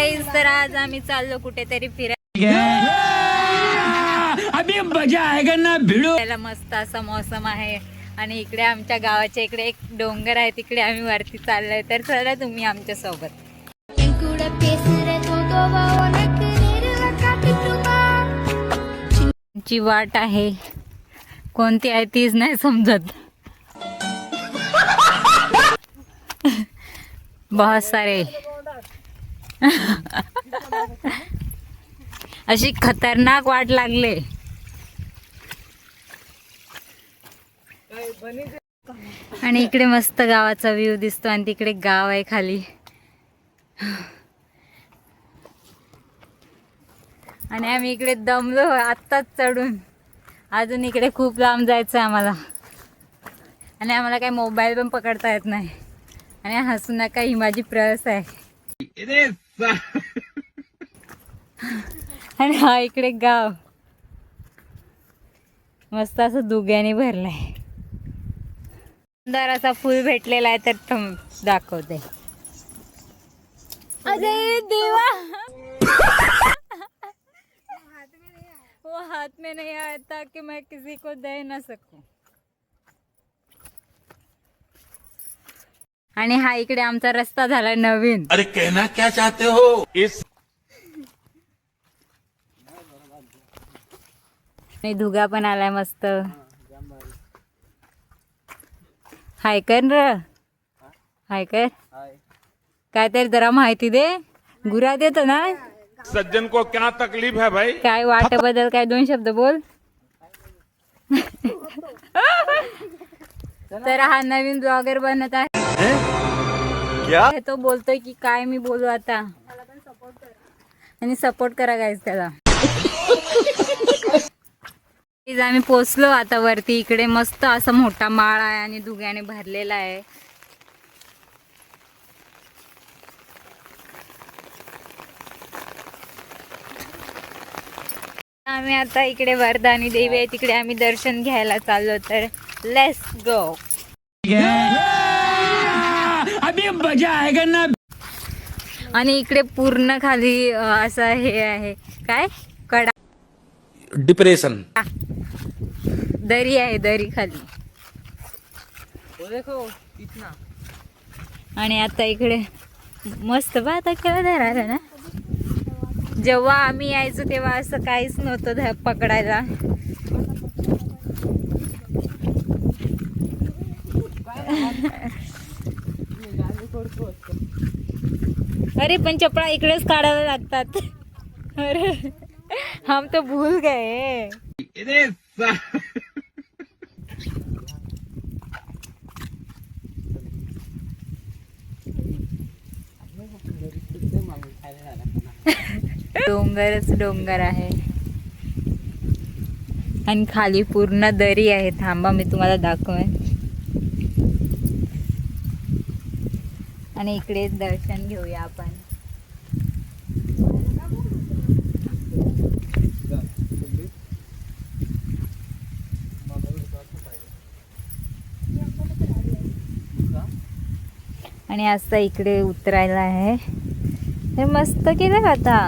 Guys, तर आज आम्ही चाललो कुठेतरी फिरायला. अभी मजा आएगा ना भिडो. मस्त असा मौसम आहे आणि इकडे आमच्या गावाच्या इकडे एक डोंगर आहे, तिकडे आम्ही वरती चाललोय. तर चला तुम्ही आमच्या सोबत. ची वाट आहे, कोणती आहे तीच नाही समजत. बहुत सारे अशी खतरनाक वाट लागले. आणि इकडे मस्त गावाचा व्ह्यू दिसतो आणि तिकडे गाव आहे खाली. आणि आम्ही इकडे दमलो आत्ताच चढून. अजून इकडे खूप लांब जायचं आहे आम्हाला. आणि आम्हाला काही मोबाईल पण पकडता येत नाही. आणि हसू नका, ही माझी प्रस आहे. आणि हा इकडे गाव मस्त असं दुग्याने भरलाय. सुंदर असा फुल भेटलेला आहे, तर दाखवते. अरे देवा, वो हाथ में नहीं आया था कि मैं किसी को दे ना सकूं. आणि हा इकडे आमचा रस्ता झाला नवीन. अरे कहना क्या चाहते हो इस. आणि धुगा पण आलाय मस्त. हाय कर र, हाय कर. काय तरी जरा माहिती दे. गुरा देतो ना. सज्जन को क्या तकलीफ है भाई. काय वाटेबद्दल काय दोन शब्द बोल. तर हा नवीन ब्लॉगर बनत आहे. क्या तो बोलतोय की काय मी बोलू आता. आणि सपोर्ट करा गाईज त्याला. आम्ही पोचलो आता वरती. इकडे मस्त असा मोठा माळ आहे आणि धुग्याने भरलेला आहे. आम्ही आता इकडे वरदानी देवी आहे, तिकडे आम्ही दर्शन घ्यायला चाललो. तर लेट्स गो. अभी मजा आएगा ना. आणि इकडे पूर्ण खाली असं हे आहे, काय कडा डिप्रेशन. दरी आहे, दरी खाली. आणि आता इकडे मस्त आता केव्हा धरायला ना. जेव्हा आम्ही यायचो तेव्हा असं काहीच नव्हतं पकडायला. अरे पण चपळा इकडेच काढायला लागतात. अरे हम तो भूल गए. डोंगरच डोंगर आहे आणि खाली पूर्ण दरी आहे. थांबा मी तुम्हाला दाखवेन. आणि इकडे दर्शन घेऊया आपण. आणि असं इकडे उतरायला आहे. हे मस्त केलं आता.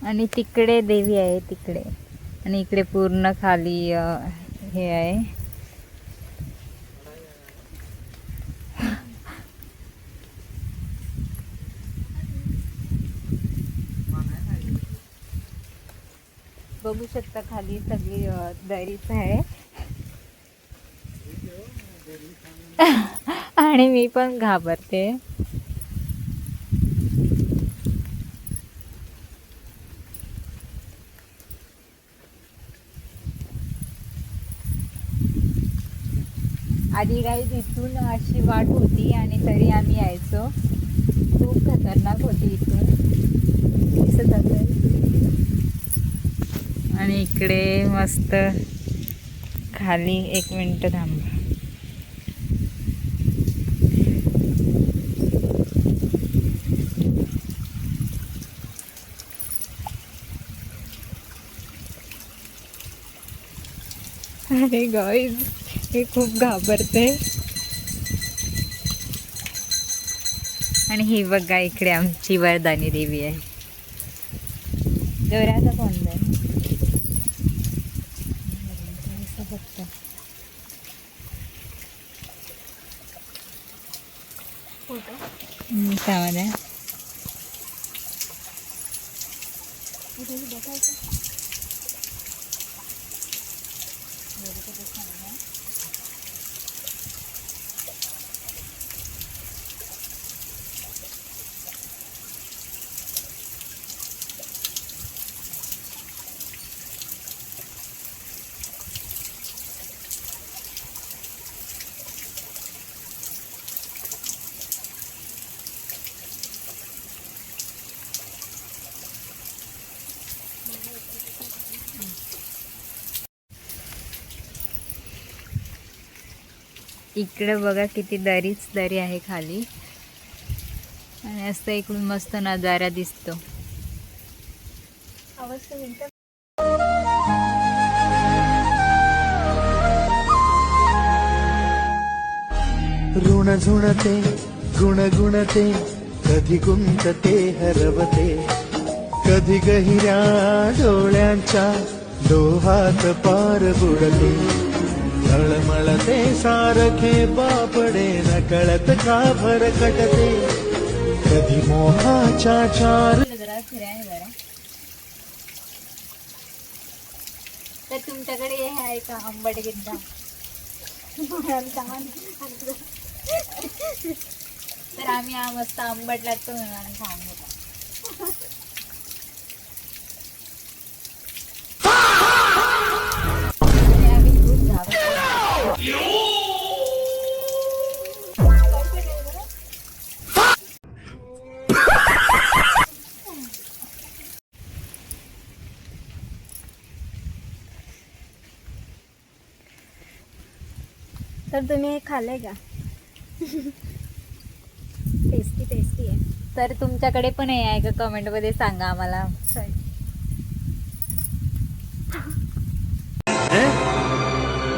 आणि तिकडे देवी आहे तिकडे. आणि इकडे पूर्ण खाली हे आहे. बघू शकता खाली सगळी दरीच आहे. आणि मी पण घाबरते. आधी काही इथून अशी वाट होती आणि तरी आम्ही यायचो. खूप खतरनाक होती इथून दिसत असेल. आणि इकडे मस्त खाली. एक मिनिट थांबा. अरे गाईज, हे खूप घाबरते. आणि ही बघा इकडे आमची वरदानी देवी आहे. दोऱ्याचा कोण आहे त्यामध्ये इकडे बघा किती दरीच दरी आहे खाली आणि असं इकडून मस्त नजारा दिसतो. ऋण झुणते गुणगुणते कधी गुंतते हरवते कधी गहिऱ्या डोळ्यांच्या डोहात पार बुडते तळमळते सारखे बापडे न कळत का भरकटते कधी मोहाच्या चार. तर तुमच्याकडे हे आहे का आंबट गिद्दा? तर आम्ही मस्त आंबट लागतो म्हणून आम्ही खाऊन घेतो. आम्ही खूप झालं. तर तुम्ही हे खाल्लंय का? टेस्टी टेस्टी आहे. तर तुमच्याकडे पण हे आहे का कमेंट मध्ये सांगा आम्हाला.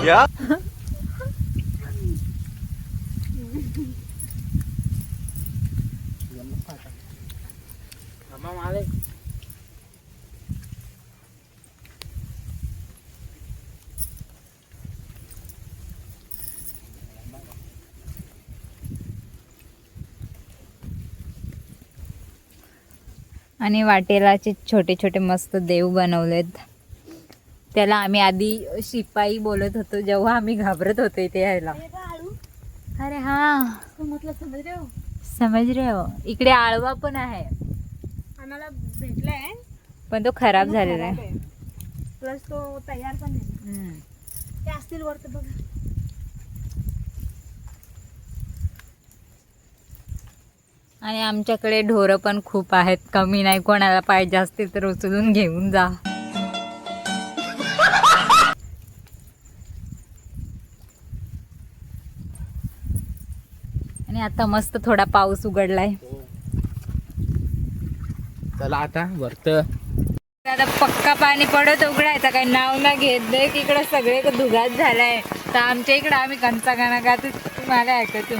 क्या आणि वाटेलाचे छोटे छोटे मस्त देव बनवलेत. त्याला आम्ही आधी शिपाई बोलत होतो जेव्हा आम्ही घाबरत होतो इथे यायला. अरे हा म्हटलं समज रे हो. इकडे आळवा पण आहे आम्हाला भेटलाय पण तो खराब झालेला आहे. प्लस तो तयार पण नाही. ते असतील वरती बघा. आणि आमच्याकडे ढोरं पण खूप आहेत. कमी नाही. कोणाला पाहिजे असतील तर उचलून घेऊन जा. आणि आता मस्त थोडा पाऊस उघडलाय. चला आता वरत आता पक्का पाणी पडत उघडायचं काही नाव ना घेत दे की इकडं सगळे दुघात झालाय. तर आमच्या इकडं आम्ही कंचा गाणं गातो. तुम्हाला ऐकतो.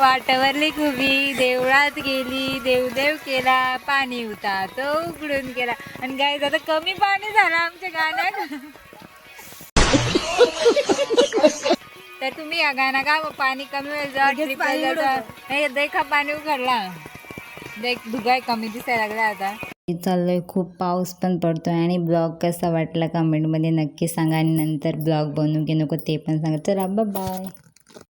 वाटवरली खुबी देवळात गेली देवदेव केला पाणी होता तो उघडून गेला. आणि गाय आता कमी पाणी झालं आमच्या गाण्यात. तर तुम्ही या गाणं गा. पाणी कमी वेळ जा देखा पाणी उघडला. देख धुगाय कमी दिसायला लागला आता. चाललोय खूप पाऊस पण पडतोय. आणि ब्लॉग कसा वाटला कमेंटमध्ये नक्की सांगा. आणि नंतर ब्लॉग बनवू की नको ते पण सांगा. चला बाय.